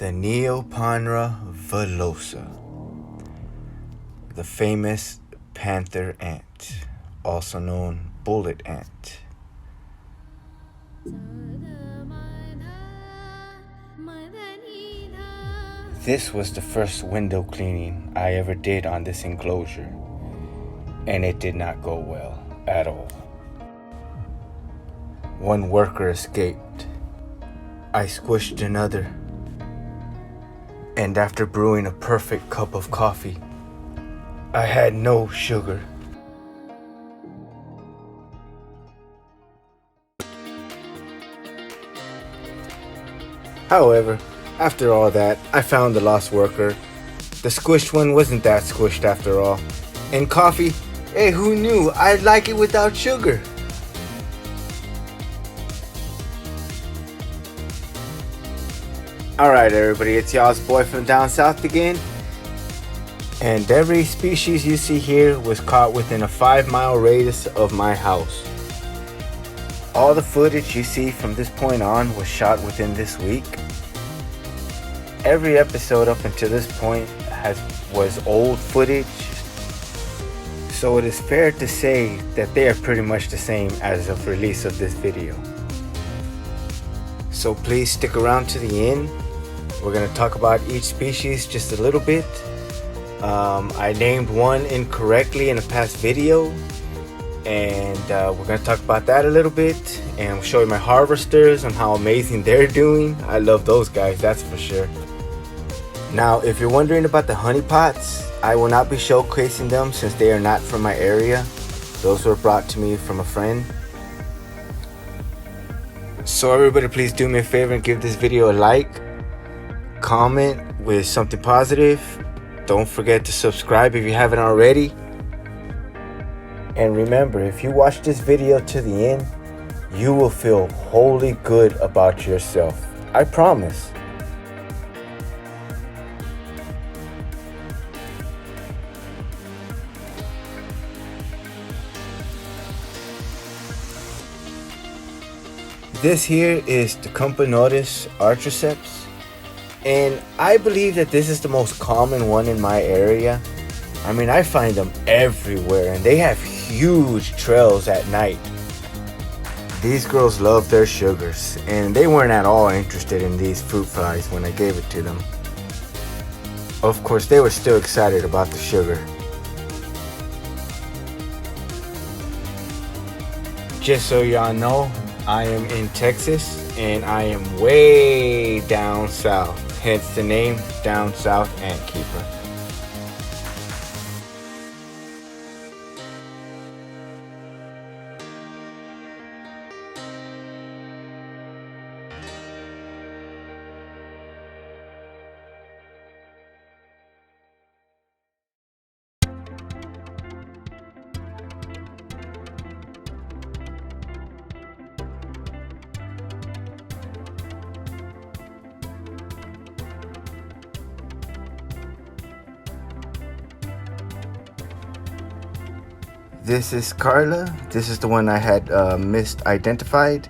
the Neoponra villosa, the famous panther ant, also known bullet ant. This was the first window cleaning I ever did on this enclosure, and it did not go well at all. One worker escaped. I squished another, and after brewing a perfect cup of coffee, I had no sugar. However, after all that, I found the lost worker. The squished one wasn't that squished after all. And coffee, hey, who knew I'd like it without sugar? Alright everybody, it's y'all's boy from down south again. And every species you see here was caught within a 5-mile radius of my house. All the footage you see from this point on was shot within this week. Every episode up until this point was old footage, so it is fair to say that they are pretty much the same as of release of this video. So please stick around to the end. We're going to talk about each species just a little bit. I named one incorrectly in a past video, and we're going to talk about that a little bit, and we'll show you my harvesters and how amazing they're doing. I love those guys, that's for sure. Now, if you're wondering about the honey pots, I will not be showcasing them since they are not from my area. Those were brought to me from a friend. So everybody, please do me a favor and give this video a like, comment with something positive. Don't forget to subscribe if you haven't already. And remember, if you watch this video to the end, you will feel wholly good about yourself. I promise. This here is the Camponotus artriceps, and I believe that this is the most common one in my area. I mean, I find them everywhere, and they have huge trails at night. These girls love their sugars, and they weren't at all interested in these fruit flies when I gave it to them. Of course, they were still excited about the sugar. Just so y'all know, I am in Texas, and I am way down south, hence the name Down South Ant Keeper. This is Carla. This is the one I had misidentified.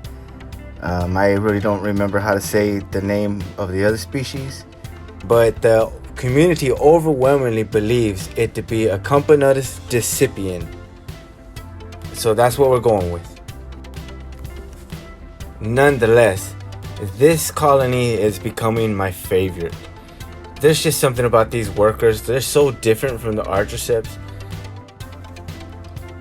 I really don't remember how to say the name of the other species, but the community overwhelmingly believes it to be a Camponotus decipiens. So that's what we're going with. Nonetheless, this colony is becoming my favorite. There's just something about these workers. They're so different from the artriceps.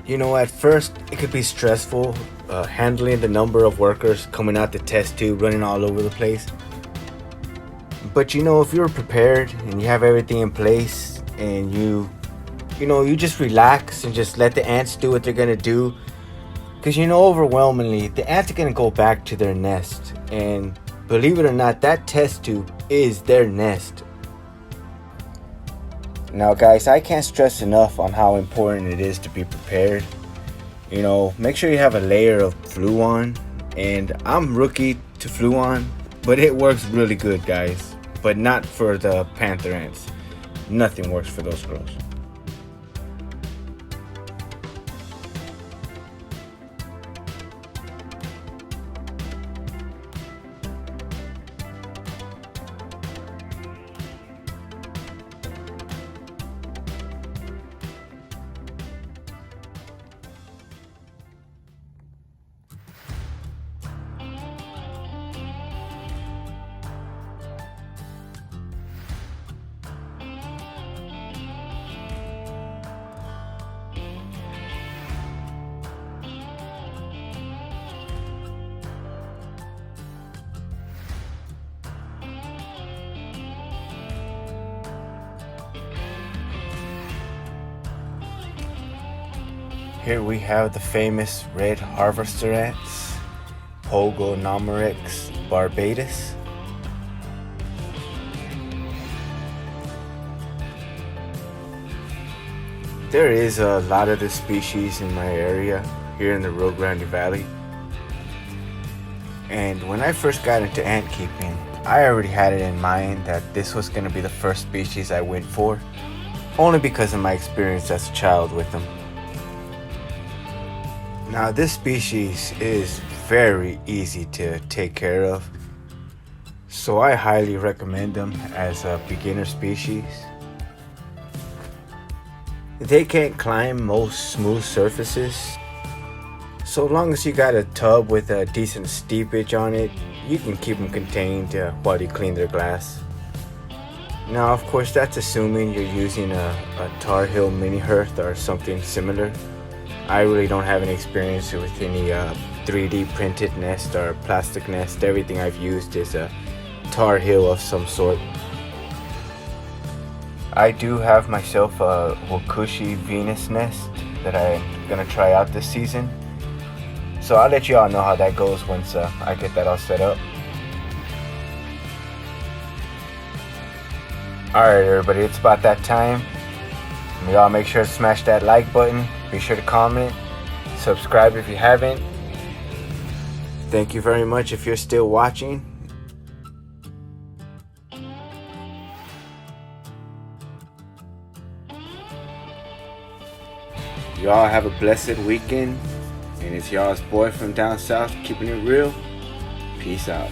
You know, at first it could be stressful handling the number of workers coming out the test tube, running all over the place. But you know, if you're prepared and you have everything in place, and you just relax and just let the ants do what they're gonna do, because you know, overwhelmingly the ants are gonna go back to their nest, and believe it or not, that test tube is their nest. Now guys, I can't stress enough on how important it is to be prepared. You know, make sure you have a layer of Fluon, and I'm rookie to Fluon, but it works really good, guys. But not for the panther ants. Nothing works for those girls. Here we have the famous red harvester ants, Pogonomyrex barbatus. There is a lot of this species in my area here in the Rio Grande Valley. And when I first got into ant keeping, I already had it in mind that this was going to be the first species I went for, only because of my experience as a child with them. Now this species is very easy to take care of, so I highly recommend them as a beginner species. They can't climb most smooth surfaces. So long as you got a tub with a decent steepage on it, you can keep them contained while you clean their glass. Now of course that's assuming you're using a Tar Heel mini hearth or something similar. I really don't have any experience with any 3D printed nest or plastic nest. Everything I've used is a Tar Heel of some sort. I do have myself a Wakushi Venus nest that I'm gonna try out this season. So I'll let you all know how that goes once I get that all set up. Alright everybody, it's about that time. Y'all make sure to smash that like button. Be sure to comment. Subscribe if you haven't. Thank you very much if you're still watching. Y'all have a blessed weekend. And it's y'all's boy from down south keeping it real. Peace out.